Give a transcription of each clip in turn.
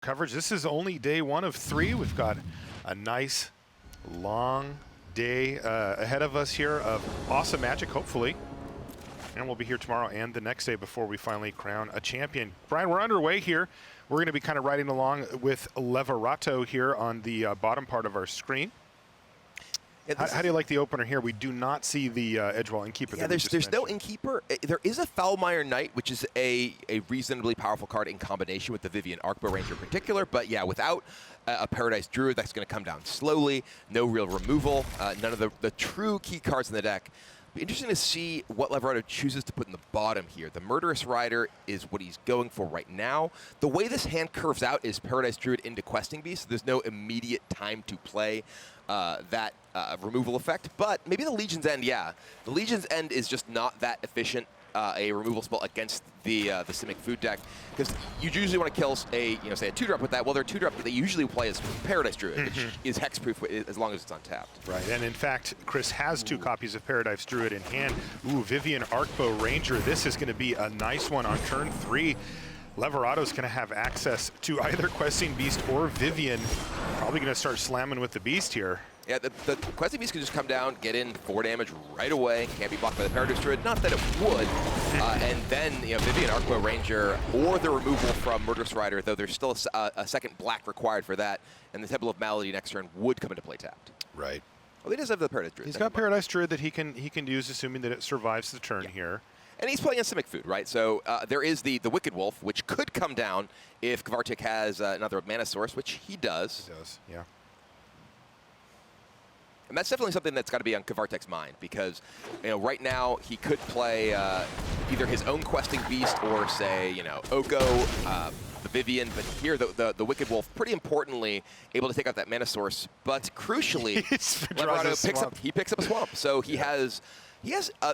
coverage. This is only day 1 of 3. We've got a nice, long day ahead of us here of awesome Magic, hopefully. And we'll be here tomorrow and the next day before we finally crown a champion. Brian, we're underway here. We're going to be kind of riding along with Leveratto here on the bottom part of our screen. Yeah, how do you like the opener here? We do not see the Edgewall Innkeeper. Yeah, there's no Innkeeper. There is a Foulmire Knight, which is a reasonably powerful card in combination with the Vivian Arkbow Ranger in particular. But yeah, without a Paradise Druid, that's going to come down slowly. No real removal. None of the true key cards in the deck. Be interesting to see what Leveratto chooses to put in the bottom here. The Murderous Rider is what he's going for right now. The way this hand curves out is Paradise Druid into Questing Beast. So there's no immediate time to play that removal effect. But maybe the Legion's End, yeah. The Legion's End is just not that efficient a removal spell against the Simic food deck, because you usually want to kill say a 2-drop with that. Well, their 2-drop that they usually play is Paradise Druid, which is hexproof as long as it's untapped. Right, and in fact, Chris has 2 copies of Paradise Druid in hand. Ooh, Vivian Arkbow Ranger. This is going to be a nice one on turn 3. Leveratto's going to have access to either Questing Beast or Vivian. Probably going to start slamming with the Beast here. Yeah, the Questing Beast can just come down, get in 4 damage right away. Can't be blocked by the Paradise Druid. Not that it would. And then, Vivian Arkbow Ranger or the removal from Murderous Rider, though there's still a second black required for that. And the Temple of Malady next turn would come into play tapped. Right. Well, he does have the Paradise Druid. He's got Paradise Druid that he can use, assuming that it survives the turn here. And he's playing a Simic food, right? So there is the Wicked Wolf, which could come down if Kvartek has another mana source, which he does. He does, yeah. And that's definitely something that's got to be on Kvartek's mind, because right now he could play either his own Questing Beast or say Oko, the Vivian, but here the Wicked Wolf, pretty importantly, able to take out that mana source. But crucially, Leveratto picks up a swamp, so he has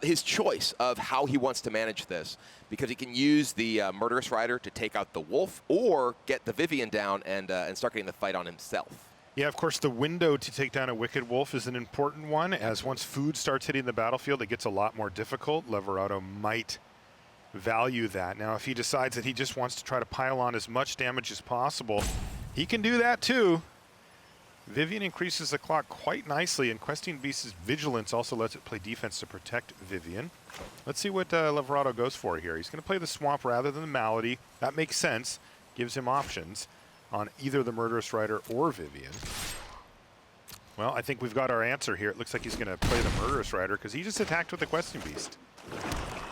his choice of how he wants to manage this, because he can use the Murderous Rider to take out the Wolf, or get the Vivian down and start getting the fight on himself. Yeah, of course, the window to take down a Wicked Wolf is an important one, as once food starts hitting the battlefield, it gets a lot more difficult. Leveratto might value that. Now, if he decides that he just wants to try to pile on as much damage as possible, he can do that too. Vivian increases the clock quite nicely, and Questing Beast's Vigilance also lets it play defense to protect Vivian. Let's see what Leveratto goes for here. He's going to play the Swamp rather than the Malady. That makes sense. Gives him options on either the Murderous Rider or Vivian. Well, I think we've got our answer here. It looks like he's going to play the Murderous Rider, because he just attacked with the Questing Beast.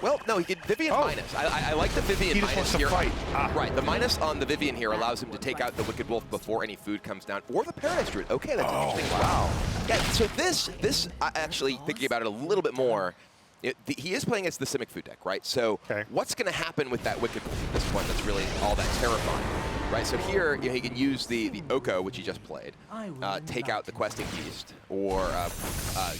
Well, no, he did Vivian minus. I like the Vivian minus wants to here. Fight. Right, the minus on the Vivian here allows him to take out the Wicked Wolf before any food comes down, or the Paradise Druid. Okay, that's interesting. Wow. Yeah, so this actually, thinking about it a little bit more, he is playing as the Simic food deck, right? So what's going to happen with that Wicked Wolf at this point that's really all that terrifying? Right, so here he can use the Oko, which he just played, take out the Questing Beast, or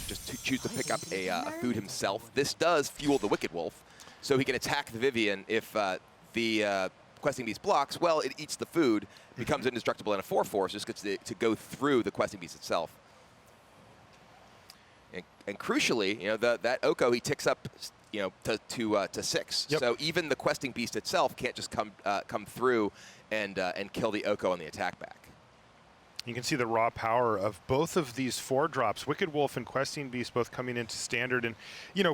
just choose to pick up a food himself. This does fuel the Wicked Wolf, so he can attack the Vivian if the Questing Beast blocks. Well, it eats the food, becomes indestructible, and a 4/4, so just gets to go through the Questing Beast itself. And crucially, that Oko he ticks up to 6. Yep. So even the Questing Beast itself can't just come through and kill the Oko on the attack back. You can see the raw power of both of these 4-drops. Wicked Wolf and Questing Beast both coming into standard. And,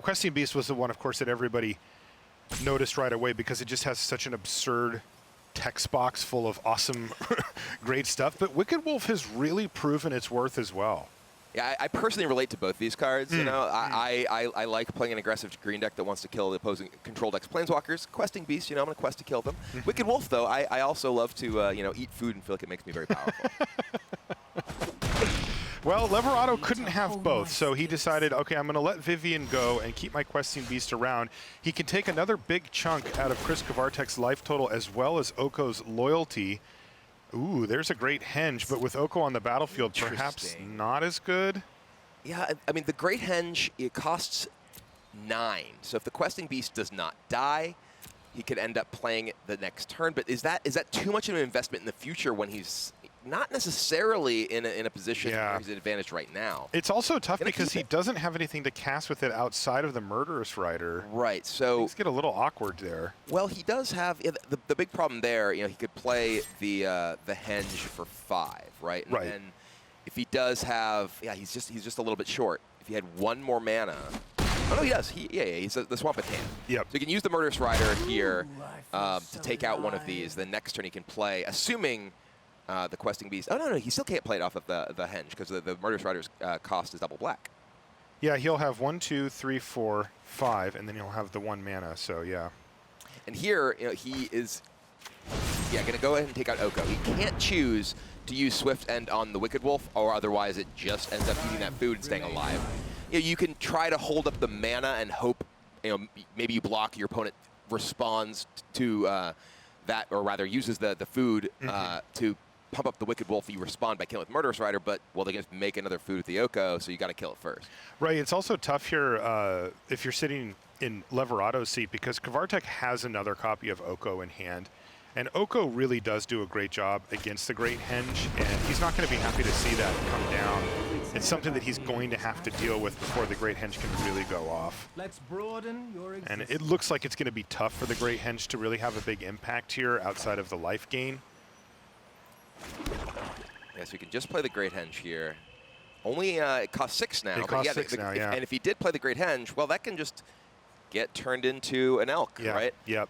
Questing Beast was the one, of course, that everybody noticed right away, because it just has such an absurd text box full of awesome, great stuff. But Wicked Wolf has really proven its worth as well. Yeah, I personally relate to both these cards. I like playing an aggressive green deck that wants to kill the opposing control deck's planeswalkers. Questing Beast, I'm going to quest to kill them. Wicked Wolf, though, I also love to eat food and feel like it makes me very powerful. Well, Leveratto couldn't have both, so he decided, okay, I'm going to let Vivian go and keep my Questing Beast around. He can take another big chunk out of Chris Kvartek's life total, as well as Oko's loyalty. Ooh, there's a great henge, but with Oko on the battlefield, perhaps not as good. Yeah, I mean, the Great Henge, it costs 9. So if the Questing Beast does not die, he could end up playing it the next turn. But is that too much of an investment in the future when he's not necessarily in a position Yeah. where he's at advantage right now. It's also tough Gonna because keep he it. doesn't have anything to cast with it outside of the Murderous Rider. Right, so, Things get a little awkward there. well, he does have, yeah, the big problem there, you know, he could play the Henge for 5, right? And Right. then if he does have, yeah, he's just a little bit short. If he had 1 more mana, oh no, he does. He's the Swampatan. Yep. So he can use the Murderous Rider here to take out one of these. The next turn he can play, assuming the Questing Beast. Oh no, he still can't play it off of the Henge because the Murderous Rider's cost is double black. Yeah, he'll have 1, 2, 3, 4, 5, and then he'll have the 1 mana. So yeah. And here, you know, he is, yeah, going to go ahead and take out Oko. He can't choose to use Swift End on the Wicked Wolf, or otherwise it just ends up eating that food and staying alive. You know, you can try to hold up the mana and hope, you know, maybe you block, your opponent responds to that, or rather uses the food to pump up the Wicked Wolf. You respond by killing with Murderous Rider, but, well, they can just make another food with the Oko, so you got to kill it first. Right, it's also tough here if you're sitting in Leveratto's seat, because Kvartek has another copy of Oko in hand. And Oko really does do a great job against the Great Henge, and he's not going to be happy to see that come down. It's something that he's going to have to deal with before the Great Henge can really go off. Let's broaden your existence. And it looks like it's going to be tough for the Great Henge to really have a big impact here outside of the life gain. Yeah, so you can just play the Great Henge here. Only it costs 6 now. It but costs yeah, 6 now, yeah. And if he did play the Great Henge, well, that can just get turned into an Elk, Yeah, right? Yep.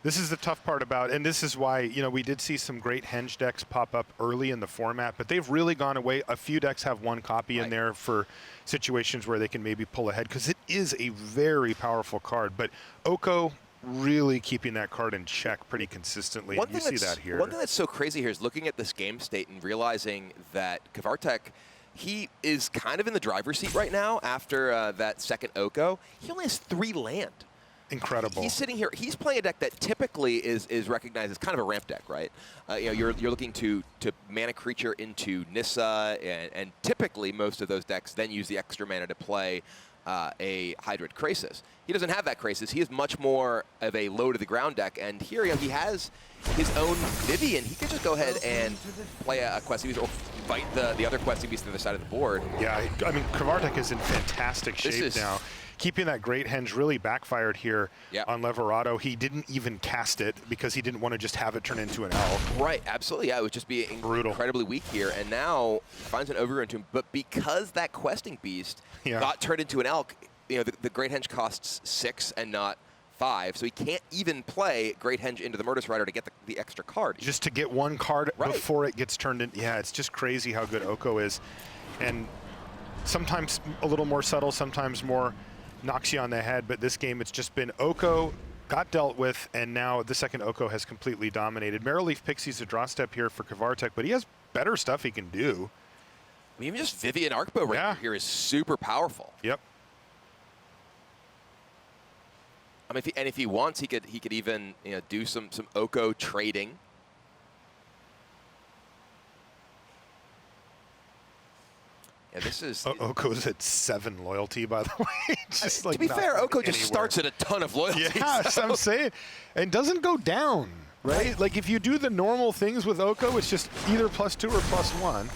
This is the tough part about, and this is why, you know, we did see some great Henge decks pop up early in the format, but they've really gone away. A few decks have 1 copy in there for situations where they can maybe pull ahead, because it is a very powerful card. But Oko really keeping that card in check pretty consistently, and you see that here. One thing that's so crazy here is looking at this game state and realizing that Kvartek, he is kind of in the driver's seat right now after that second Oko. He only has 3 land. Incredible. He's sitting here. He's playing a deck that typically is recognized as kind of a ramp deck, right? You know, you're looking to mana creature into Nissa, and typically most of those decks then use the extra mana to play a Hydroid Krasis. He doesn't have that Krasis. He is much more of a low to the ground deck, and here, you know, he has his own Vivian. He could just go ahead and play a Questing Beast or fight the other Questing Beast to the other side of the board. Yeah, I mean, Kvartek is in fantastic shape now. Keeping that Great Henge really backfired here on Leveratto. He didn't even cast it because he didn't want to just have it turn into an Elk. Right, absolutely. Yeah, it would just be brutal, incredibly weak here. And now finds an Overgrown Tomb, but because that Questing Beast got turned into an Elk, you know, the Great Henge costs 6 and not 5, so he can't even play Great Henge into the Murderous Rider to get the extra card. Just to get 1 card before it gets turned in. Yeah, it's just crazy how good Oko is. And sometimes a little more subtle, sometimes more knocks you on the head, but this game it's just been Oko got dealt with, and now the second Oko has completely dominated. Marrowleaf Pixie's a draw step here for Kvartek, but he has better stuff he can do. I mean, even just Vivian Arkbow right here is super powerful. Yep. I mean, if he wants, he could even, you know, do some Oko trading. Yeah, this is Oko's at 7 loyalty, by the way. Just like to be fair, Oko just anywhere. starts at a ton of loyalty. Yeah, so I'm saying, and doesn't go down, right? Like if you do the normal things with Oko, it's just either +2 or +1.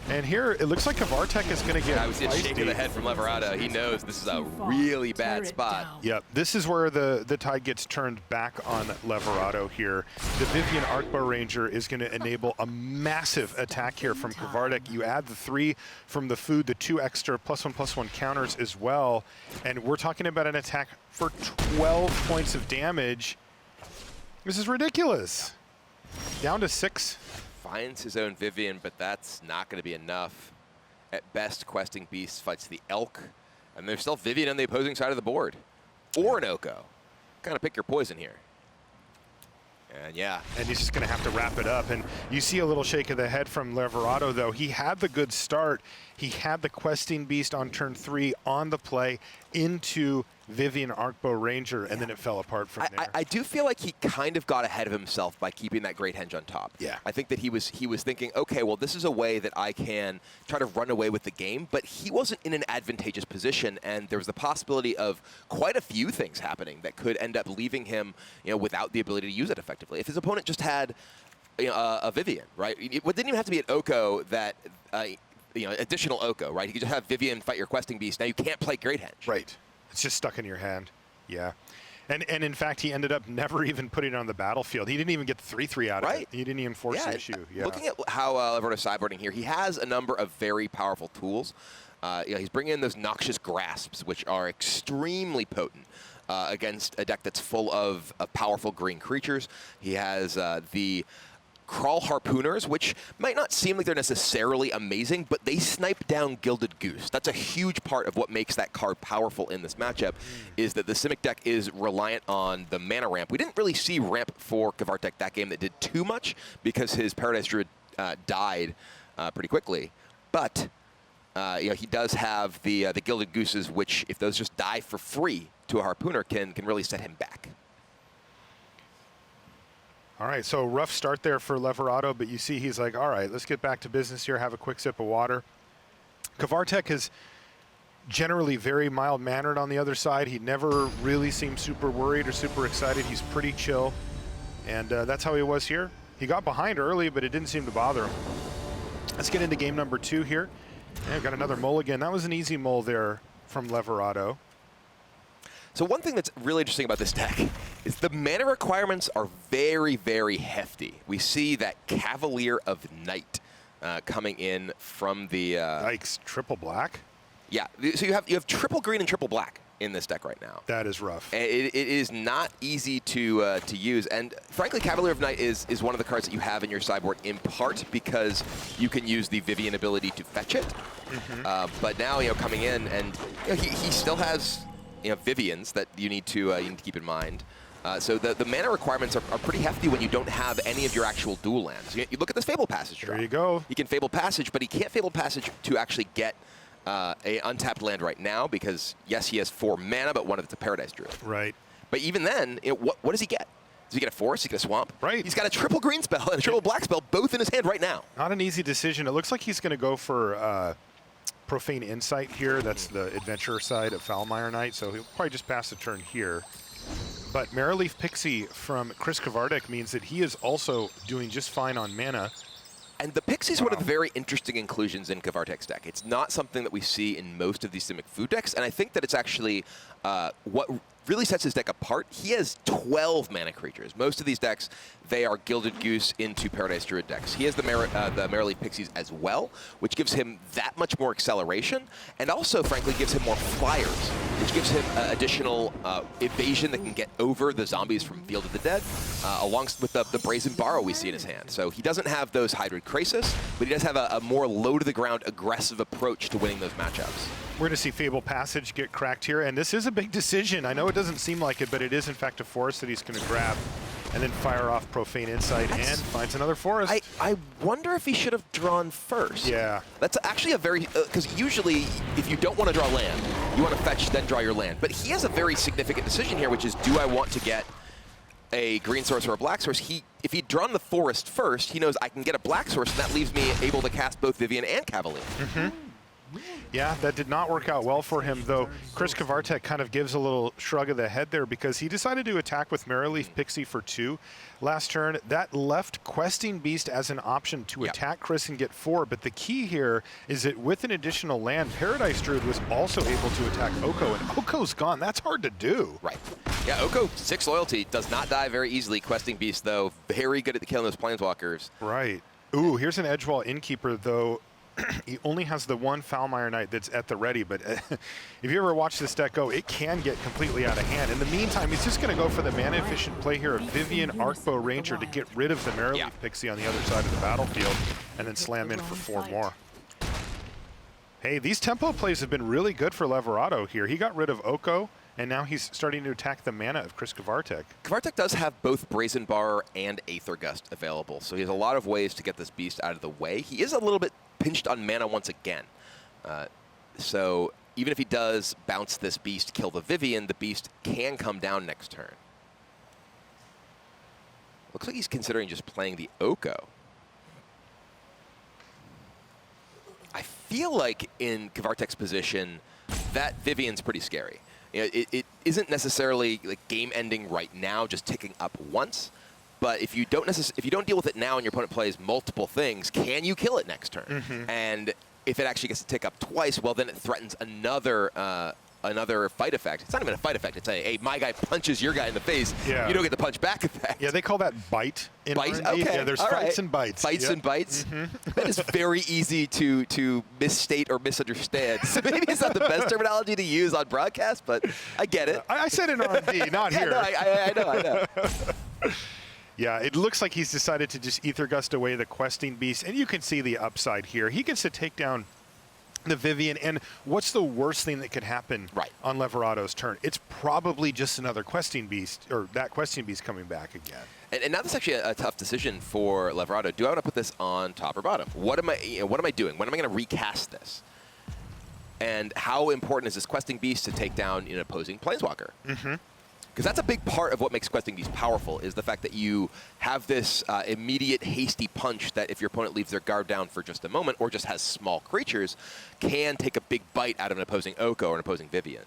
And here, it looks like Kvartek is going to get I was just shaking the head from Leveratto. He knows this is a really bad spot. Yep, this is where the tide gets turned back on Leveratto here. The Vivian Arkbow Ranger is going to enable a massive attack here from Kvartek. You add the 3 from the food, the 2 extra +1/+1 counters as well. And we're talking about an attack for 12 points of damage. This is ridiculous. Down to 6. Finds his own Vivian, but that's not going to be enough. At best, Questing Beast fights the Elk, and there's still Vivian on the opposing side of the board. Or an Oko. Kind of pick your poison here. And yeah. And he's just going to have to wrap it up. And you see a little shake of the head from Leveratto, though. He had the good start. He had the Questing Beast on turn 3 on the play into Vivian Arkbow Ranger, and then it fell apart from there. I do feel like he kind of got ahead of himself by keeping that Great Henge on top. Yeah. I think that he was thinking, okay, well, this is a way that I can try to run away with the game, but he wasn't in an advantageous position, and there was the possibility of quite a few things happening that could end up leaving him, you know, without the ability to use it effectively. If his opponent just had a Vivian, right? It didn't even have to be an Oko that, additional Oko, right? You could just have Vivian fight your questing beast. Now you can't play Great Henge. Right. It's just stuck in your hand. Yeah. And in fact, he ended up never even putting it on the battlefield. He didn't even get the 3/3 out of it. He didn't even force the issue. Yeah. Looking at how Leveratto's sideboarding here, he has a number of very powerful tools. He's bringing in those Noxious Grasps, which are extremely potent against a deck that's full of powerful green creatures. He has the Crawl Harpooners, which might not seem like they're necessarily amazing, but they snipe down Gilded Goose. That's a huge part of what makes that card powerful in this matchup, is that the Simic deck is reliant on the mana ramp. We didn't really see ramp for Kvartek that game that did too much because his Paradise Druid died pretty quickly. But he does have the Gilded Gooses, which if those just die for free to a Harpooner can really set him back. All right, so rough start there for Leveratto, but you see he's like, all right, let's get back to business here, have a quick sip of water. Kvartek is generally very mild-mannered on the other side. He never really seemed super worried or super excited. He's pretty chill, and that's how he was here. He got behind early, but it didn't seem to bother him. Let's get into game number 2 here. Yeah, got another mulligan. That was an easy mull there from Leveratto. So one thing that's really interesting about this deck is the mana requirements are very, very hefty. We see that Cavalier of Night coming in from the... Yikes, triple black? Yeah, so you have triple green and triple black in this deck right now. That is rough. And it is not easy to use, and frankly, Cavalier of Night is one of the cards that you have in your sideboard in part because you can use the Vivian ability to fetch it. But now, coming in, and he still has Vivians that you need to keep in mind. So the mana requirements are pretty hefty when you don't have any of your actual dual lands. You look at this Fable Passage drop. There you go. He can Fable Passage, but he can't Fable Passage to actually get a untapped land right now because, yes, he has 4 mana, but one of it's a Paradise Druid. Right. But even then, what does he get? Does he get a forest? Does he get a swamp? Right. He's got a triple green spell and a triple black spell both in his hand right now. Not an easy decision. It looks like he's going to go for Profane Insight here. That's the adventurer side of Foulmire Knight, so he'll probably just pass the turn here. But Marrowleaf Pixie from Chris Kvartek means that he is also doing just fine on mana. And the Pixie's one of the very interesting inclusions in Kvartek's deck. It's not something that we see in most of these Simic food decks, and I think that it's actually what really sets his deck apart. He has 12 mana creatures. Most of these decks, they are Gilded Goose into Paradise Druid decks. He has the Marrowleaf Pixies as well, which gives him that much more acceleration, and also, frankly, gives him more flyers, which gives him additional evasion that can get over the zombies from Field of the Dead, along with the Brazen Borrow we see in his hand. So he doesn't have those Hydroid Krasis, but he does have a more low-to-the-ground, aggressive approach to winning those matchups. We're going to see Fable Passage get cracked here, and this is a big decision. I know it doesn't seem like it, but it is, in fact, a forest that he's going to grab and then fire off Profane Insight and finds another forest. I wonder if he should have drawn first. Yeah. That's actually a very... Because usually, if you don't want to draw land, you want to fetch, then draw your land. But he has a very significant decision here, which is, do I want to get a green source or a black source? If he'd drawn the forest first, he knows I can get a black source, and that leaves me able to cast both Vivian and Cavalier. Yeah, that did not work out well for him, though. Chris Kvartek kind of gives a little shrug of the head there because he decided to attack with Marrowleaf Pixie for 2 last turn. That left Questing Beast as an option to attack Chris and get 4, but the key here is that with an additional land, Paradise Druid was also able to attack Oko, and Oko's gone. That's hard to do. Right. Yeah, Oko, 6 loyalty, does not die very easily. Questing Beast, though, very good at killing those Planeswalkers. Right. Ooh, here's an Edgewall Innkeeper, though. He only has the one Foulmire Knight that's at the ready, but if you ever watch this deck go, it can get completely out of hand. In the meantime, he's just going to go for the mana-efficient play here of Vivian Arcbow Ranger to get rid of the Marrowleaf Pixie on the other side of the battlefield and then slam in for 4 more. Hey, these tempo plays have been really good for Leveratto here. He got rid of Oko, and now he's starting to attack the mana of Chris Kvartek. Kvartek does have both Brazen Bar and Aether Gust available, so he has a lot of ways to get this beast out of the way. He is a little bit pinched on mana once again. So even if he does bounce this beast, kill the Vivian, the beast can come down next turn. Looks like he's considering just playing the Oko. I feel like in Kvartek's position, that Vivian's pretty scary. It isn't necessarily like game-ending right now, just ticking up once, But if you don't deal with it now and your opponent plays multiple things, can you kill it next turn? And if it actually gets to tick up twice, well, then it threatens another fight effect. It's not even a fight effect. It's hey, my guy punches your guy in the face. Yeah. You don't get the punch back effect. Yeah, they call that bite in Bite? R&D. Okay. Yeah, there's All fights right. and bites. Fights Yep. and bites. That is very easy to misstate or misunderstand. So maybe it's not the best terminology to use on broadcast, but I get it. I said in R&D, not Yeah, here. no, I know. Yeah, it looks like he's decided to just Ether Gust away the Questing Beast, and you can see the upside here. He gets to take down the Vivian, and what's the worst thing that could happen on Leveratto's turn? It's probably just another Questing Beast, or that Questing Beast coming back again. And now this is actually a tough decision for Leveratto. Do I want to put this on top or bottom? What am I doing? When am I going to recast this? And how important is this Questing Beast to take down an opposing Planeswalker? Because that's a big part of what makes Questing Beast powerful, is the fact that you have this immediate hasty punch that if your opponent leaves their guard down for just a moment or just has small creatures, can take a big bite out of an opposing Oko or an opposing Vivian.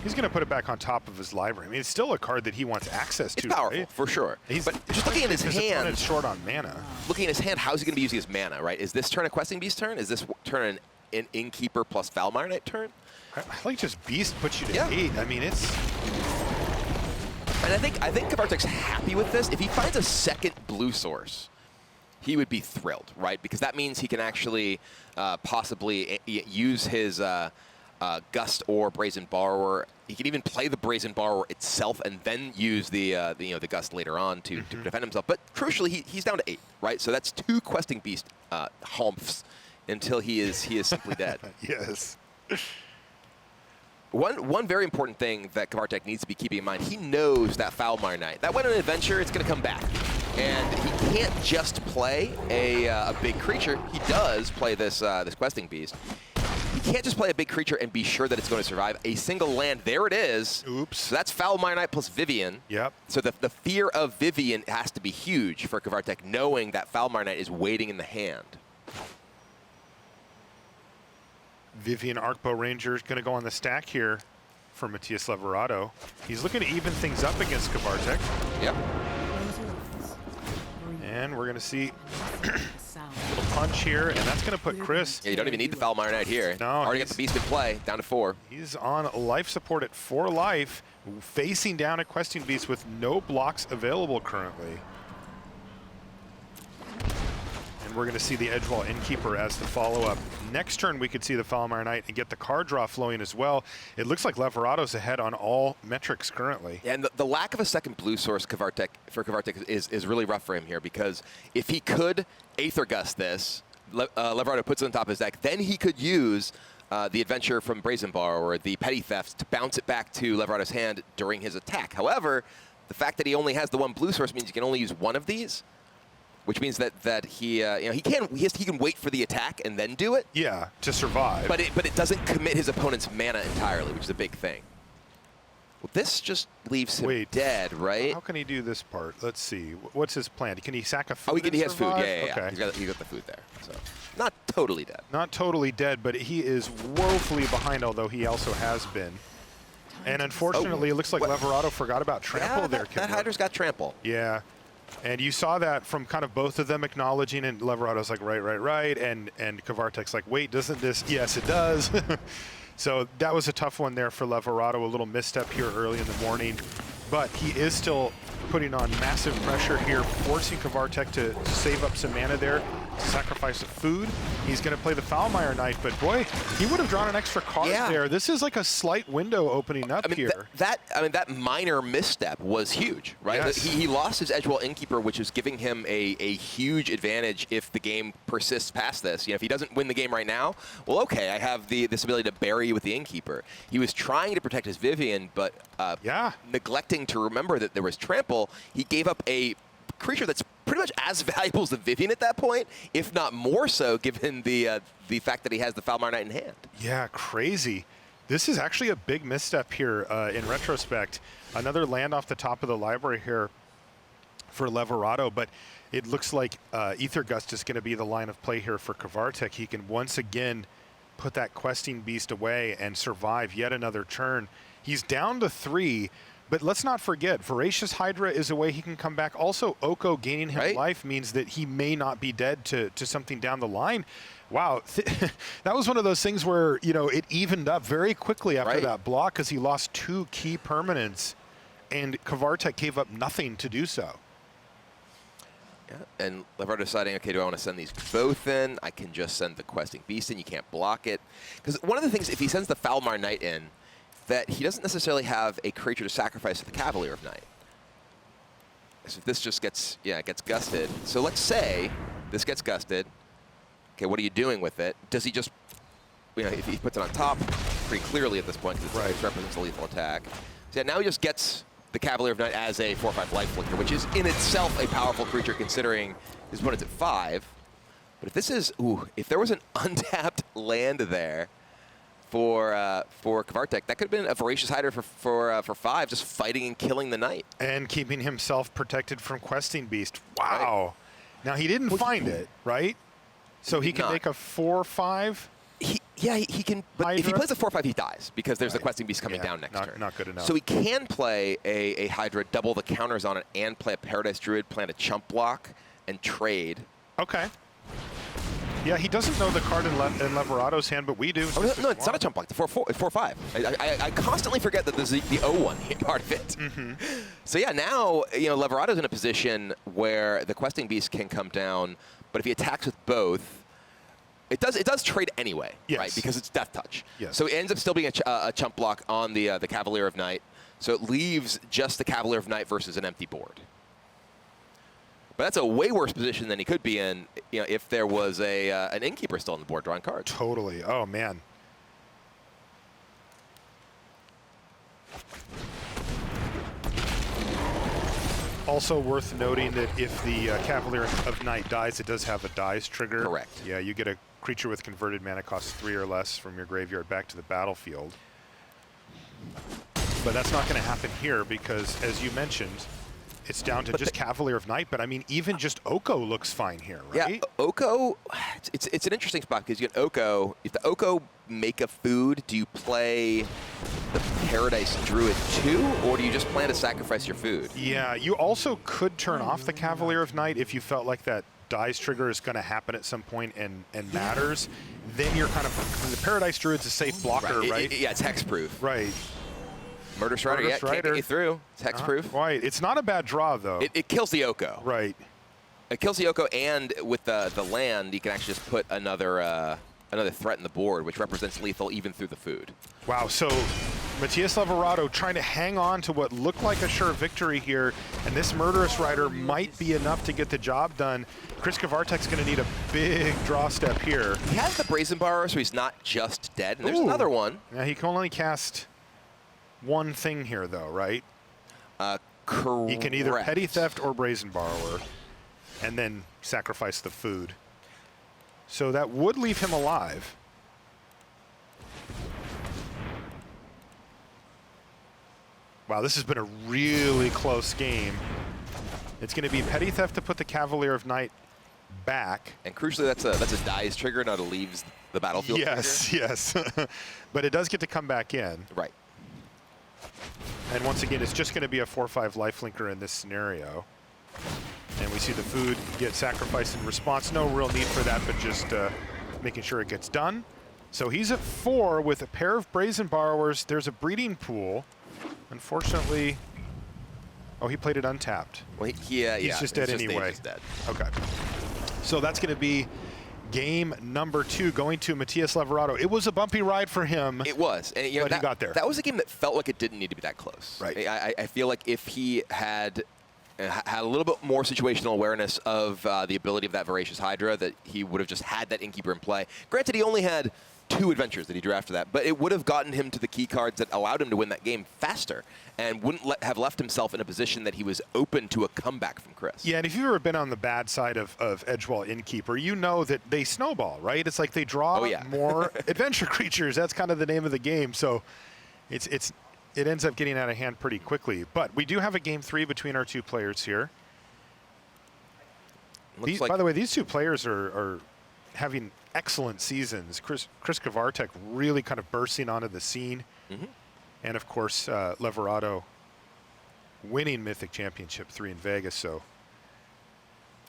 He's going to put it back on top of his library. I mean, it's still a card that he wants access to. It's powerful, right? for sure. But just looking at his hand, short on mana. Looking at his hand, how's he going to be using his mana, right? Is this turn a Questing Beast turn? Is this turn an Innkeeper plus Foulmire Knight turn? I like just Beast puts you to 8. I mean, it's... And I think Kvartek's happy with this. If he finds a second blue source, he would be thrilled, right? Because that means he can actually possibly use his Gust or Brazen Borrower. He can even play the Brazen Borrower itself and then use the Gust later on to defend himself. But crucially, he's down to 8, right? So that's 2 Questing Beast humps until he is simply dead. Yes. One very important thing that Kvartek needs to be keeping in mind, he knows that Foulmire Knight, that went on an adventure, it's going to come back. And he can't just play a big creature. He does play this Questing Beast. He can't just play a big creature and be sure that it's going to survive. A single land, there it is. Oops. So that's Foulmire Knight plus Vivian. Yep. So the fear of Vivian has to be huge for Kvartek, knowing that Foulmire Knight is waiting in the hand. Vivian Arcbow Ranger is going to go on the stack here for Matias Leveratto. He's looking to even things up against Kvartek. Yep. And we're going to see a little punch here, and that's going to put Chris... Yeah, you don't even need the Foulmire Knight here. No, already got the Beast in play, down to 4. He's on life support at 4 life, facing down a Questing Beast with no blocks available currently. And we're going to see the Edgewall Innkeeper as the follow-up. Next turn, we could see the Foulmire Knight and get the card draw flowing as well. It looks like Leveratto's ahead on all metrics currently. Yeah, and the lack of a second blue source for Kvartek is really rough for him here, because if he could Aether Gust this, Leveratto puts it on top of his deck, then he could use the Adventure from Brazen Borrower or the Petty Thefts to bounce it back to Leveratto's hand during his attack. However, the fact that he only has the 1 blue source means he can only use 1 of these, which means that he can wait for the attack and then do it. Yeah, to survive. But it doesn't commit his opponent's mana entirely, which is a big thing. Well, this just leaves him dead, right? How can he do this part? Let's see. What's his plan? Can he sack a food? Oh, he has food. Yeah. Okay. He's got the food there. So not totally dead. Not totally dead, but he is woefully behind, although he also has been. And unfortunately, it looks like Leveratto forgot about trample there. That Hydra's got trample. Yeah. And you saw that from kind of both of them acknowledging, and Leveratto's like, right. And Kvartek's like, wait, doesn't this? Yes, it does. So that was a tough one there for Leveratto, a little misstep here early in the morning. But he is still putting on massive pressure here, forcing Kvartek to save up some mana there, to sacrifice the food. He's going to play the Foulmire Knight, but boy, he would have drawn an extra card there. This is like a slight window opening up here. That minor misstep was huge, right? Yes. He lost his Edgewall Innkeeper, which is giving him a huge advantage if the game persists past this. If he doesn't win the game right now, well, okay, I have this ability to bury you with the Innkeeper. He was trying to protect his Vivian, but neglecting to remember that there was trample, he gave up a creature that's pretty much as valuable as the Vivian at that point, if not more so, given the fact that he has the Foulmire Knight in hand. Yeah, crazy. This is actually a big misstep here in retrospect. Another land off the top of the library here for Leveratto, but it looks like Aether Gust is going to be the line of play here for Kvartek. He can once again put that Questing Beast away and survive yet another turn. He's down to 3, but let's not forget, Voracious Hydra is a way he can come back. Also, Oko gaining him life means that he may not be dead to something down the line. Wow, that was one of those things where, you know, it evened up very quickly after that block because he lost 2 key permanents, and Kvartek gave up nothing to do so. Yeah, and Leveratto deciding, okay, do I want to send these both in? I can just send the Questing Beast in. You can't block it. Because one of the things, if he sends the Foulmire Knight in, that he doesn't necessarily have a creature to sacrifice to the Cavalier of Night. So if this just gets, gets gusted. So let's say this gets gusted. Okay, what are you doing with it? Does he just, if he puts it on top, pretty clearly at this point, because it represents a lethal attack. So yeah, now he just gets the Cavalier of Night as a 4/5 lifelinker, which is in itself a powerful creature considering his opponent's at 5. But if this is, if there was an untapped land there for Kvartek, that could have been a Voracious Hydra for 5, just fighting and killing the Knight. And keeping himself protected from Questing Beast. Wow. Right. Now, he didn't find it, right? So he can make a 4/5? He can, but Hydra? if he plays a 4/5, he dies, because there's the Questing Beast coming down next turn. Not good enough. So he can play a Hydra, double the counters on it, and play a Paradise Druid, plant a chump block, and trade. Okay. Yeah, he doesn't know the card in Leveratto's hand, but we do. Oh, no, it's not a chump block. It's 4/5. I constantly forget that there's the O1 part of it. So yeah, now Leveratto's in a position where the Questing Beast can come down, but if he attacks with both, it does trade anyway, right? Because it's Death Touch. Yes. So it ends up still being a chump block on the Cavalier of Night. So it leaves just the Cavalier of Night versus an empty board. But that's a way worse position than he could be in, if there was an Innkeeper still on the board drawing cards. Totally. Oh, man. Also worth noting that if the Cavalier of Night dies, it does have a dies trigger. Correct. Yeah, you get a creature with converted mana cost 3 or less from your graveyard back to the battlefield. But that's not going to happen here because, as you mentioned, it's down to just Cavalier of Night, but I mean, even just Oko looks fine here, right? Yeah, Oko, it's an interesting spot because you get Oko. If the Oko make a food, do you play the Paradise Druid too, or do you just plan to sacrifice your food? Yeah, you also could turn off the Cavalier of Night if you felt like that dies trigger is going to happen at some point and matters. Then you're kind of, the Paradise Druid's a safe blocker, right? Yeah, it's hexproof. Right. Murderous Rider, can't get you through. It's hexproof. Right. It's not a bad draw, though. It kills the Oko. Right. It kills the Oko, and with the land, you can actually just put another threat in the board, which represents lethal even through the food. Wow. So Matias Leveratto trying to hang on to what looked like a sure victory here, and this Murderous Rider might be enough to get the job done. Chris Kvartek's going to need a big draw step here. He has the Brazen Borrower, so he's not just dead. And there's another one. Yeah, he can only cast one thing here, though, right? Correct. He can either Petty Theft or Brazen Borrower, and then sacrifice the food. So that would leave him alive. Wow, this has been a really close game. It's going to be Petty Theft to put the Cavalier of Night back. And crucially, that's a dies trigger, not a leaves the battlefield trigger. Yes. But it does get to come back in. Right. And once again, it's just going to be a 4/5 lifelinker in this scenario. And we see the food get sacrificed in response. No real need for that, but just making sure it gets done. So he's at 4 with a pair of Brazen Borrowers. There's a breeding pool. Unfortunately, oh, he played it untapped. Well, he's just dead anyway. He's dead. Okay. So that's going to be game number 2 going to Matias Leveratto. It was a bumpy ride for him. It was. And, but he got there. That was a game that felt like it didn't need to be that close. Right. I feel like if he had a little bit more situational awareness of the ability of that Voracious Hydra, that he would have just had that Innkeeper in play. Granted, he only had 2 adventures that he drew after that, but it would have gotten him to the key cards that allowed him to win that game faster and wouldn't have left himself in a position that he was open to a comeback from Chris. Yeah, and if you've ever been on the bad side of Edgewall Innkeeper, you know that they snowball, right? It's like they draw more adventure creatures. That's kind of the name of the game. So it ends up getting out of hand pretty quickly. But we do have a game 3 between our 2 players here. By the way, these 2 players are having excellent seasons. Chris Kvartek really kind of bursting onto the scene. And of course, Leveratto winning Mythic Championship 3 in Vegas. So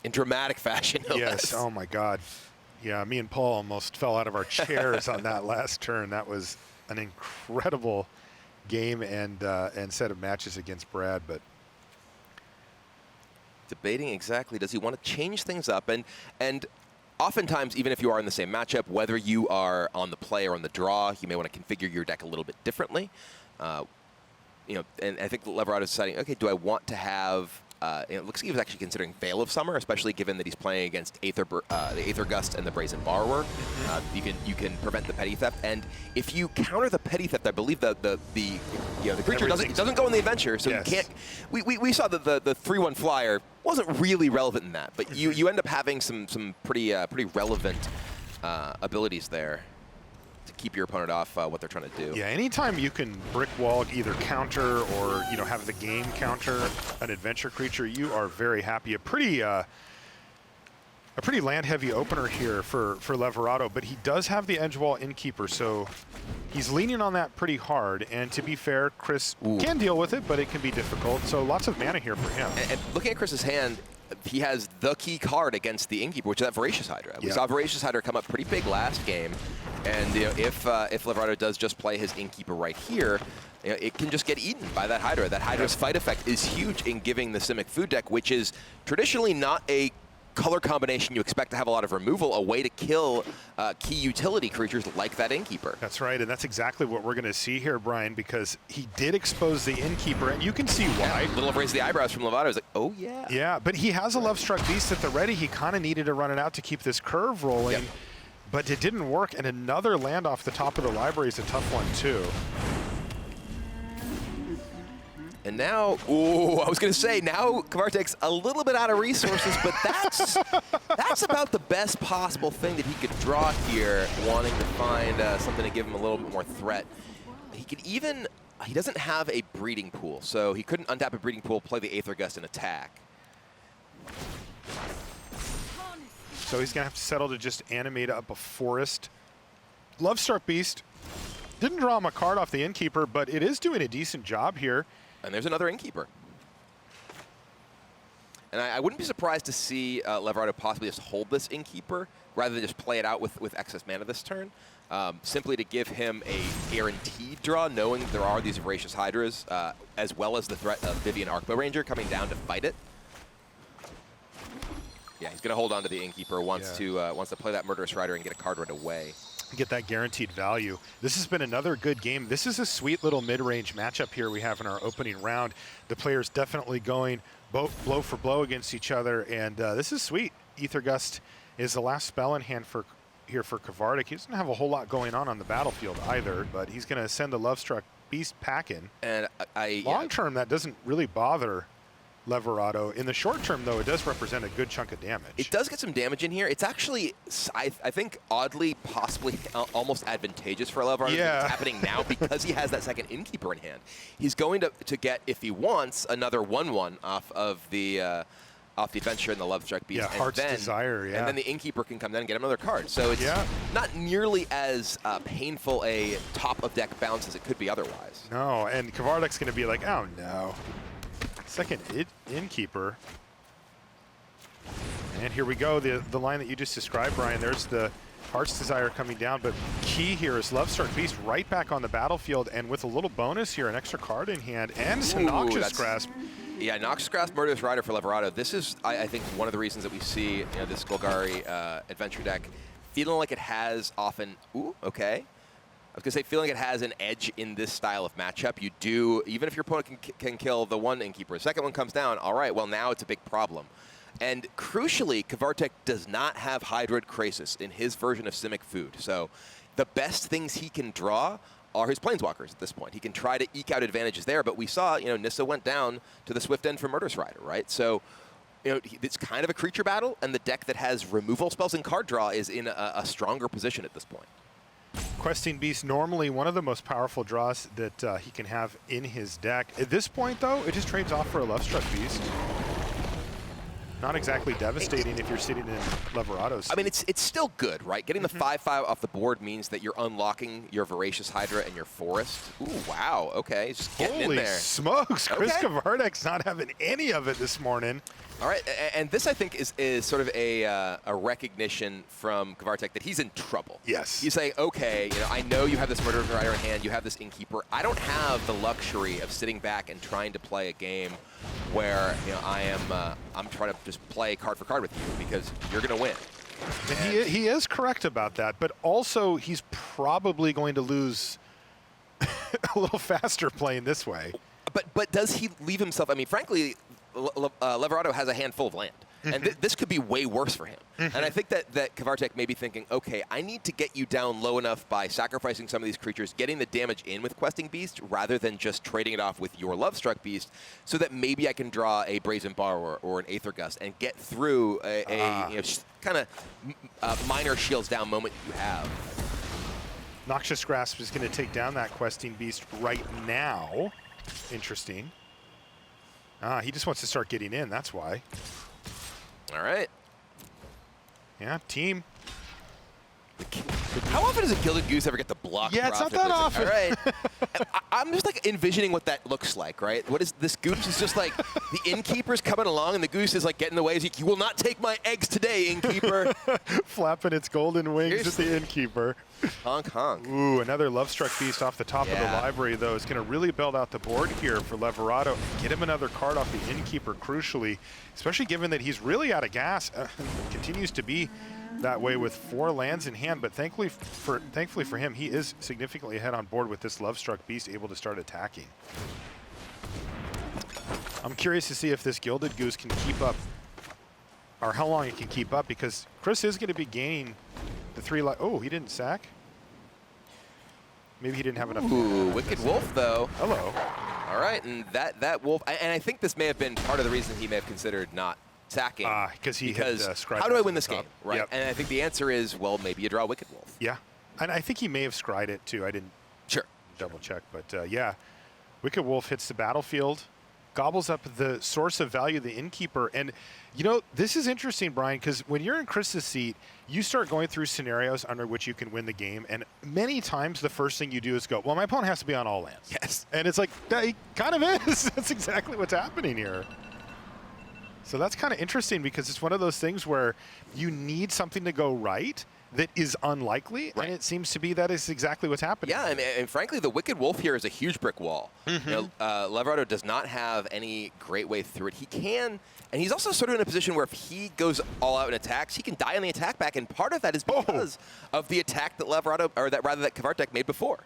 in dramatic fashion. No yes. less. Oh my God. Yeah, me and Paul almost fell out of our chairs on that last turn. That was an incredible game and set of matches against Brad. But debating exactly, does he want to change things up? And oftentimes, even if you are in the same matchup, whether you are on the play or on the draw, you may want to configure your deck a little bit differently. You know, and I think Leveratto is deciding, okay, do I want to have? It looks like he was actually considering Veil of Summer, especially given that he's playing against the Aether Gust and the Brazen Borrower. You can prevent the petty theft, and if you counter the petty theft, I believe the creature doesn't go in the adventure, so yes. you can't. We saw that the 3/1 flyer wasn't really relevant in that, but you end up having some pretty relevant abilities there to keep your opponent off what they're trying to do. yeah, anytime you can brick wall either counter or have the game counter an adventure creature, you are very happy. A pretty land heavy opener here for Leveratto, but he does have the edge wall Innkeeper, so he's leaning on that pretty hard. And to be fair, Chris can deal with it, but it can be difficult. So lots of mana here for him. And looking at Chris's hand, he has the key card against the Innkeeper, which is that Voracious Hydra. We saw Voracious Hydra come up pretty big last game, and if Leveratto does just play his Innkeeper right here, it can just get eaten by that Hydra. That Hydra's fight effect is huge in giving the Simic food deck, which is traditionally not a color combination you expect to have a lot of removal, a way to kill key utility creatures like that Innkeeper. That's right, and that's exactly what we're going to see here, Brian, because he did expose the Innkeeper, and you can see why. Yeah, little raise the eyebrows from Leveratto. He's like, oh yeah. Yeah, but he has a Love-Struck Beast at the ready. He kind of needed to run it out to keep this curve rolling, but it didn't work, and another land off the top of the library is a tough one, too. And now, I was going to say, now Kvartek's a little bit out of resources, but that's about the best possible thing that he could draw here, wanting to find something to give him a little bit more threat. He doesn't have a breeding pool, so he couldn't untap a breeding pool, play the Aether Gust, and attack. So he's going to have to settle to just animate up a forest. Love-Struck Beast didn't draw him a card off the Innkeeper, but it is doing a decent job here. And there's another Innkeeper. And I wouldn't be surprised to see Leveratto possibly just hold this Innkeeper rather than just play it out with excess mana this turn, simply to give him a guaranteed draw, knowing there are these Voracious Hydras, as well as the threat of Vivian Arcbow Ranger coming down to fight it. Yeah, he's going to hold on to the Innkeeper, wants to play that Murderous Rider and get a card right away. Get that guaranteed value. This has been another good game. This is a sweet little mid-range matchup here we have in our opening round. The players definitely going blow for blow against each other, and this is sweet. Aether Gust is the last spell in hand for Kvartek. He doesn't have a whole lot going on the battlefield either, but he's going to send a Love-Struck Beast packing. And long term, that doesn't really bother Leveratto. In the short term, though, it does represent a good chunk of damage. It does get some damage in here. It's actually, I think, oddly, possibly almost advantageous for Leveratto. Yeah. It's happening now because he has that second Innkeeper in hand. He's going to get, if he wants, another 1/1 off of the Adventure and the Love-Struck Beast. Yeah, Heart's Desire, yeah. And then the Innkeeper can come down and get him another card. So it's not nearly as painful a top-of-deck bounce as it could be otherwise. No, and Kvartek's going to be like, oh, no. Second Innkeeper. And here we go, the line that you just described, Brian. There's the Heart's Desire coming down, but key here is Love-Struck Beast right back on the battlefield, and with a little bonus here, an extra card in hand, and some Noxious Grasp. Yeah, Noxious Grasp, Murderous Rider for Leveratto. This is, I think, one of the reasons that we see this Golgari adventure deck feeling like it has often, I was going to say, feeling it has an edge in this style of matchup. You do, even if your opponent can kill the one Innkeeper, the second one comes down, all right, well, now it's a big problem. And crucially, Kvartek does not have Hydroid Krasis in his version of Simic food. So the best things he can draw are his Planeswalkers at this point. He can try to eke out advantages there, but we saw, Nissa went down to the Swift End for Murderous Rider, right? So, it's kind of a creature battle, and the deck that has removal spells and card draw is in a stronger position at this point. Questing Beast, normally one of the most powerful draws that he can have in his deck. At this point, though, it just trades off for a Love-Struck Beast. Not exactly devastating if you're sitting in Leveratto's. I mean, it's still good, right? Getting the 5/5 off the board means that you're unlocking your Voracious Hydra and your Forest. Ooh, wow, okay, just getting in Holy there. smokes, Chris Okay. Kvartek's not having any of it this morning. All right, and this I think is sort of a recognition from Kvartek that he's in trouble. Yes. He's saying, okay, I know you have this Murder Rider in hand, you have this Innkeeper. I don't have the luxury of sitting back and trying to play a game where I'm trying to just play card for card with you because you're going to win. And he is correct about that, but also he's probably going to lose a little faster playing this way. But does he leave himself? I mean, frankly, Leveratto has a handful of land, and this could be way worse for him. And I think that Kvartek may be thinking, okay, I need to get you down low enough by sacrificing some of these creatures, getting the damage in with Questing Beast, rather than just trading it off with your Lovestruck Beast, so that maybe I can draw a Brazen Borrower or an Aether Gust and get through a kind of minor shields down moment you have. Noxious Grasp is going to take down that Questing Beast right now. Interesting. He just wants to start getting in, that's why. All right. Yeah, team. How often does a Gilded Goose ever get the block? Yeah, it's not that often. All right. I'm just like envisioning what that looks like, right? What is this goose is just like the Innkeeper's coming along and the goose is like getting in the way. He's like, you will not take my eggs today, Innkeeper. Flapping its golden wings at the Innkeeper. Honk, honk. Ooh, another Lovestruck Beast off the top of the library, though, is going to really build out the board here for Leveratto. Get him another card off the Innkeeper, crucially, especially given that he's really out of gas. Continues to be that way with 4 lands in hand, but thankfully for him, he is significantly ahead on board with this Lovestruck Beast able to start attacking. I'm curious to see if this Gilded Goose can keep up, or how long it can keep up, because Chris is going to be gaining the 3 life. Oh, he didn't sack? Maybe he didn't have enough. Ooh, Wicked Wolf, though. Hello. All right, and that Wolf, and I think this may have been part of the reason he may have considered not sacking. Because how do I win this game, right? Yep. And I think the answer is, well, maybe you draw Wicked Wolf. Yeah, and I think he may have scryed it too. I didn't double check, but yeah, Wicked Wolf hits the battlefield, gobbles up the source of value, the Innkeeper, and this is interesting, Brian, because when you're in Chris's seat, you start going through scenarios under which you can win the game, and many times the first thing you do is go, well, my opponent has to be on all lands. Yes. And it's like, he kind of is. That's exactly what's happening here. So that's kind of interesting because it's one of those things where you need something to go right that is unlikely, and it seems to be that is exactly what's happening. Yeah, and frankly, the Wicked Wolf here is a huge brick wall. Leveratto does not have any great way through it. He can, and he's also sort of in a position where if he goes all out and attacks, he can die on the attack back, and part of that is because of the attack that that Kvartek made before.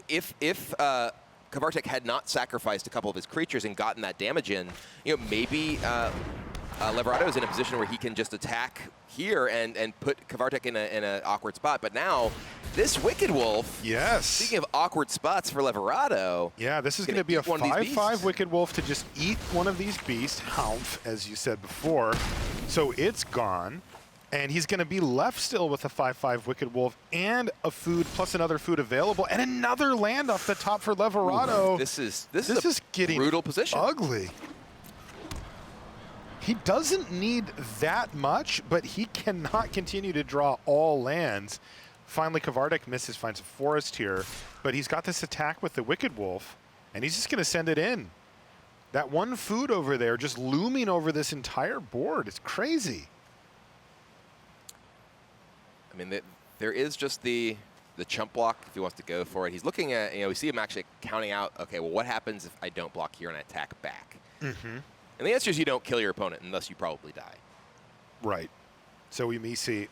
If Kvartek had not sacrificed a couple of his creatures and gotten that damage in, maybe Leveratto is in a position where he can just attack here and put Kvartek in an awkward spot. But now, this Wicked Wolf, speaking of awkward spots for Leveratto, this is going to be a 5/5 Wicked Wolf to just eat one of these beasts, Hamph, as you said before. So it's gone. And he's going to be left still with a 5/5 Wicked Wolf and a food plus another food available and another land off the top for Leveratto. Ooh, this is getting brutal position. Ugly. He doesn't need that much, but he cannot continue to draw all lands. Finally, Kvartek misses, finds a forest here, but he's got this attack with the Wicked Wolf, and he's just going to send it in. That one food over there just looming over this entire board. It's crazy. I mean, there is just the chump block if he wants to go for it. He's looking at, we see him actually counting out, okay, well, what happens if I don't block here and I attack back? And the answer is you don't kill your opponent unless you probably die. Right. So we may see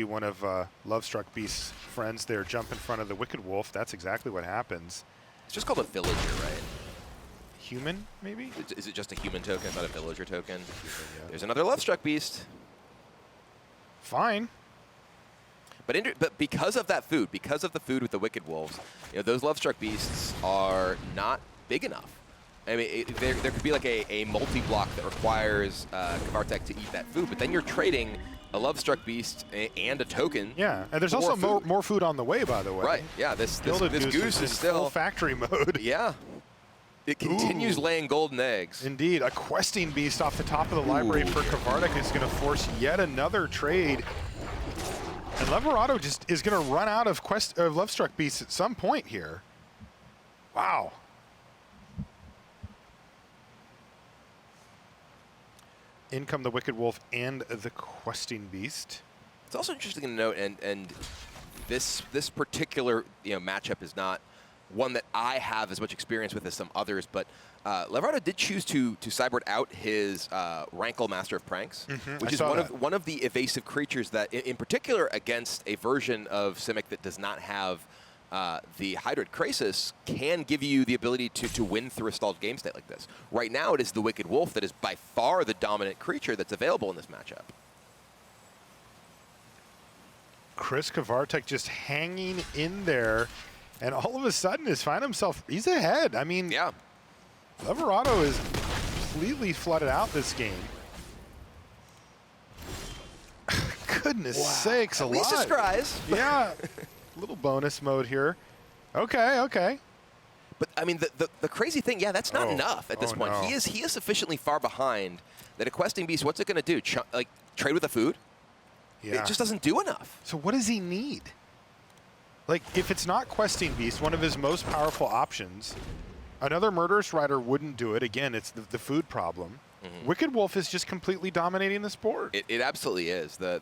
one of Lovestruck Beast's friends there jump in front of the Wicked Wolf. That's exactly what happens. It's just called a villager, right? Human, maybe? Is it just a human token, not a villager token? Yeah. There's another Lovestruck Beast. Fine. But because of that food, because of the food with the Wicked Wolves, those Lovestruck Beasts are not big enough. I mean, there could be like a multi-block that requires Kvartek to eat that food, but then you're trading a Lovestruck Beast and a token. Yeah, and there's also more food on the way, by the way. Right, yeah, this goose is in still full factory mode. Yeah. It continues laying golden eggs. Indeed, a questing beast off the top of the library for Kvartek is going to force yet another trade. And Leveratto just is going to run out of Lovestruck beasts at some point here. Wow. In come the Wicked Wolf and the questing beast. It's also interesting to note, and this particular matchup is not one that I have as much experience with as some others, but Leveratto did choose to sideboard out his Rankle Master of Pranks, which is one of the evasive creatures that, in particular against a version of Simic that does not have the Hydroid Krasis, can give you the ability to win through a stalled game state like this. Right now, it is the Wicked Wolf that is by far the dominant creature that's available in this matchup. Chris Kvartek just hanging in there, and all of a sudden has found himself, he's ahead. I mean, yeah. Leveratto is completely flooded out this game. Goodness sakes, At least lot. a Scries. Yeah, little bonus mode here. Okay, okay. But I mean, the crazy thing, yeah, that's not enough at this point. No. He is sufficiently far behind that a questing beast, what's it going to do? Like trade with a food? Yeah. It just doesn't do enough. So what does he need? Like, if it's not questing beast, one of his most powerful options, another Murderous Rider wouldn't do it. Again, it's the food problem. Wicked Wolf is just completely dominating this board. It absolutely is. The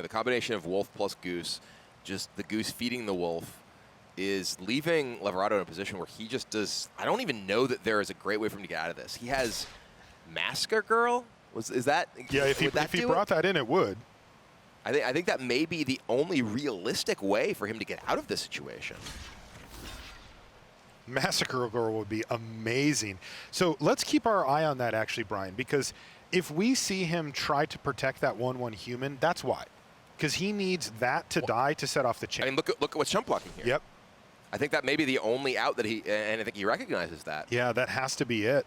combination of wolf plus goose, just the goose feeding the wolf, is leaving Leveratto in a position where he just does. I don't even know that there is a great way for him to get out of this. He has Massacre Girl. Is that? Yeah, if he brought that in, it would. I think that may be the only realistic way for him to get out of this situation. Massacre Girl would be amazing. So let's keep our eye on that, actually, Brian, because if we see him try to protect that 1/1 human, that's why. Because he needs that to die to set off the chain. I mean, look at what's chump blocking here. Yep. I think that may be the only out that and I think he recognizes that. Yeah, that has to be it.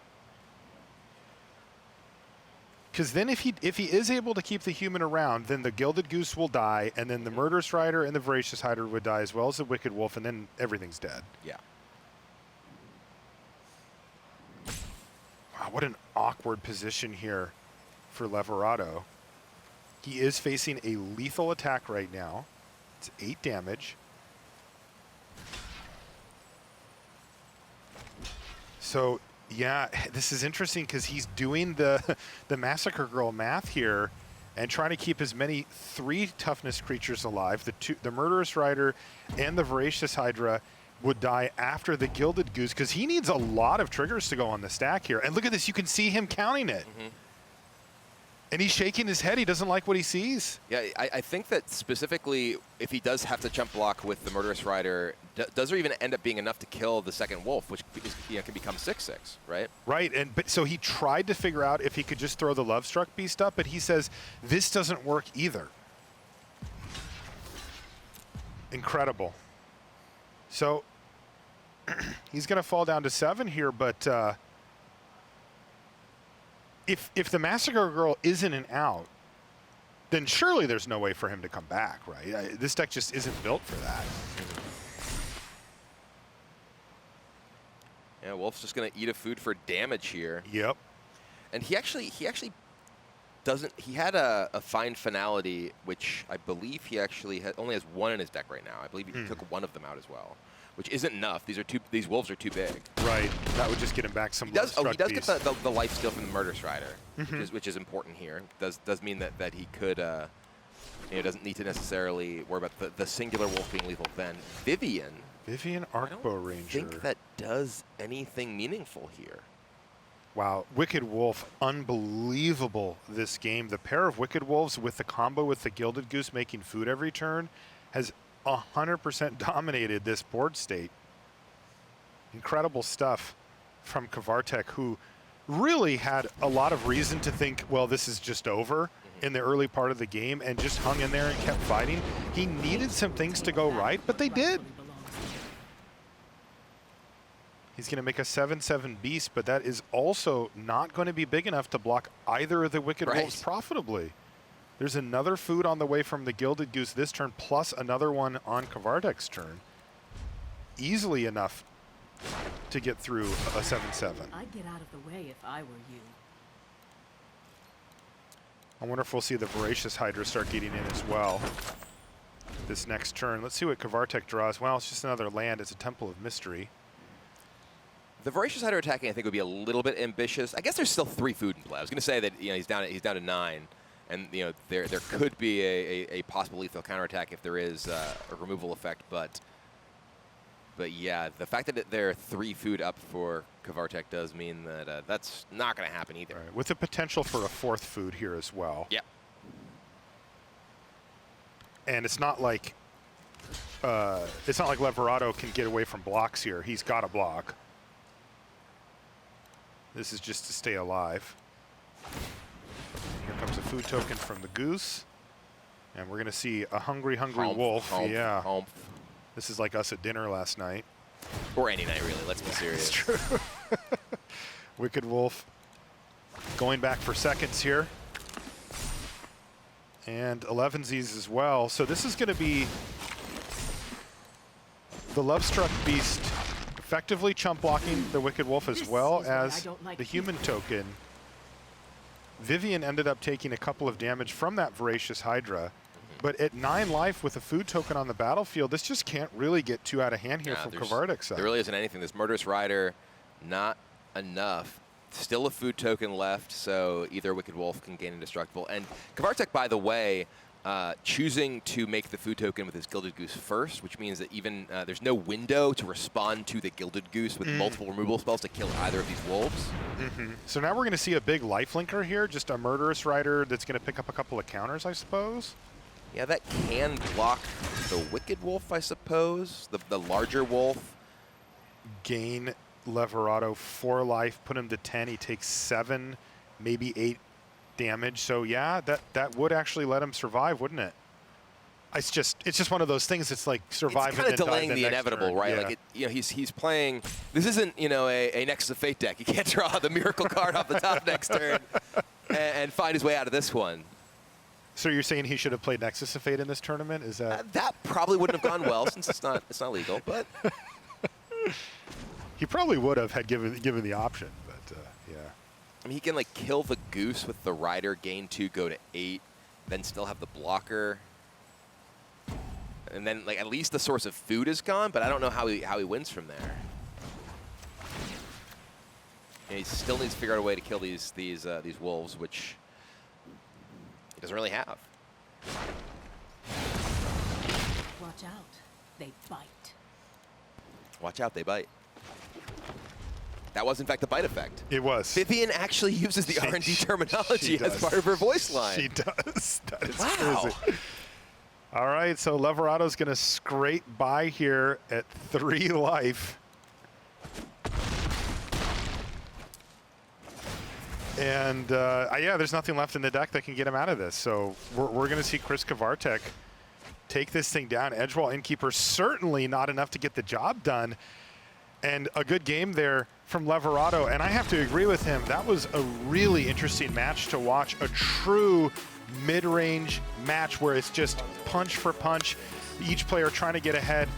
Because then if he is able to keep the human around, then the Gilded Goose will die, and then the Murderous Rider and the Voracious Hydra would die, as well as the Wicked Wolf, and then everything's dead. Yeah. Wow, what an awkward position here for Leveratto. He is facing a lethal attack right now. It's 8 damage. So, yeah, this is interesting because he's doing the Massacre Girl math here and trying to keep as many 3 toughness creatures alive. The Murderous Rider and the Voracious Hydra would die after the Gilded Goose because he needs a lot of triggers to go on the stack here. And look at this, you can see him counting it. And he's shaking his head. He doesn't like what he sees. Yeah, I think that specifically, if he does have to jump block with the Murderous Rider, does there even end up being enough to kill the second wolf, which can become 6/6, right? Right, but so he tried to figure out if he could just throw the Lovestruck beast up, but he says this doesn't work either. Incredible. So he's going to fall down to 7 here, but if the Massacre Girl isn't an out, then surely there's no way for him to come back, right? This deck just isn't built for that. Yeah, Wolf's just going to eat a food for damage here. Yep. And he actually doesn't. He had a Find Finality, which I believe he actually only has 1 in his deck right now. I believe he took 1 of them out as well, which isn't enough. These wolves are too big. Right. That would just get him back some. He does get piece. the life steal from the Murderous Rider, which is important here. Does mean that he could doesn't need to necessarily worry about the singular wolf being lethal. Then Vivian Arcbow Ranger. I think that does anything meaningful here. Wow, Wicked Wolf, unbelievable this game. The pair of Wicked Wolves with the combo with the Gilded Goose making food every turn has 100% dominated this board state. Incredible stuff from Kvartek, who really had a lot of reason to think, well, this is just over in the early part of the game, and just hung in there and kept fighting. He needed some things to go right, but they did. He's going to make a 7/7 beast, but that is also not going to be big enough to block either of the Wicked Wolves profitably. There's another food on the way from the Gilded Goose this turn, plus another one on Kvartek's turn. Easily enough to get through a 7-7. I'd get out of the way if I were you. I wonder if we'll see the Voracious Hydra start getting in as well this next turn. Let's see what Kvartek draws. Well, it's just another land. It's a Temple of Mystery. The Voracious Hydra attacking, I think, would be a little bit ambitious. I guess there's still 3 food in play. I was going to say that he's down to 9, and there could be a possible lethal counterattack if there is a removal effect. But yeah, the fact that there are 3 food up for Kvartek does mean that that's not going to happen either. Right, with the potential for a 4th food here as well. Yeah. And it's not like Leveratto can get away from blocks here. He's got a block. This is just to stay alive. Here comes a food token from the Goose. And we're going to see a hungry wolf. Yeah. Humph. This is like us at dinner last night. Or any night, really. Let's be serious. It's true. Wicked Wolf going back for seconds here. And 11sies as well. So this is going to be the Lovestruck Beast effectively chump blocking the Wicked Wolf as well as the human token. Vivian ended up taking a couple of damage from that Voracious Hydra. But at 9 life with a food token on the battlefield, this just can't really get too out of hand here from Kvartek's side. There really isn't anything. This Murderous Rider, not enough. Still a food token left, so either Wicked Wolf can gain Indestructible. And Kvartek, by the way, choosing to make the food token with his Gilded Goose first, which means that even there's no window to respond to the Gilded Goose with multiple removal spells to kill either of these wolves. So now we're going to see a big lifelinker here, just a Murderous Rider that's going to pick up a couple of counters, I suppose. Yeah, that can block the Wicked Wolf, I suppose, the larger wolf. Gain Leveratto 4 life, put him to 10. He takes 7, maybe 8 damage. So yeah, that would actually let him survive, wouldn't it? It's just one of those things. It's like survive. It's kind of delaying the inevitable, turn. right? Yeah. Like he's playing. This isn't a Nexus of Fate deck. He can't draw the Miracle card off the top next turn and find his way out of this one. So you're saying he should have played Nexus of Fate in this tournament? Is that that probably wouldn't have gone well since it's not legal, but he probably would have had given the option, but yeah. I mean, he can like kill the Goose with the Rider, gain 2, go to 8, then still have the blocker, and then like at least the source of food is gone. But I don't know how he wins from there. And he still needs to figure out a way to kill these wolves, which he doesn't really have. Watch out. They bite. Watch out, they bite. That was, in fact, the bite effect. It was. Vivian actually uses the R&D terminology as part of her voice line. She does. That is wow. crazy. All right, so Leveratto's going to scrape by here at 3 life. And, yeah, there's nothing left in the deck that can get him out of this. So we're going to see Chris Kvartek take this thing down. Edgewall Innkeeper certainly not enough to get the job done. And a good game there from Leveratto. And I have to agree with him. That was a really interesting match to watch. A true mid-range match where it's just punch for punch. Each player trying to get ahead.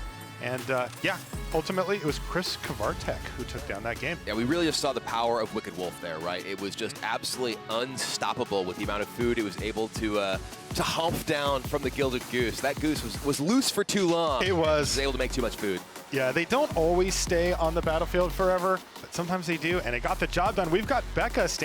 And, yeah, ultimately it was Chris Kvartek who took down that game. Yeah, we really just saw the power of Wicked Wolf there, right? It was just absolutely unstoppable with the amount of food it was able to hump down from the Gilded Goose. That goose was loose for too long. It was. Able to make too much food. Yeah, they don't always stay on the battlefield forever, but sometimes they do, and it got the job done. We've got Becca standing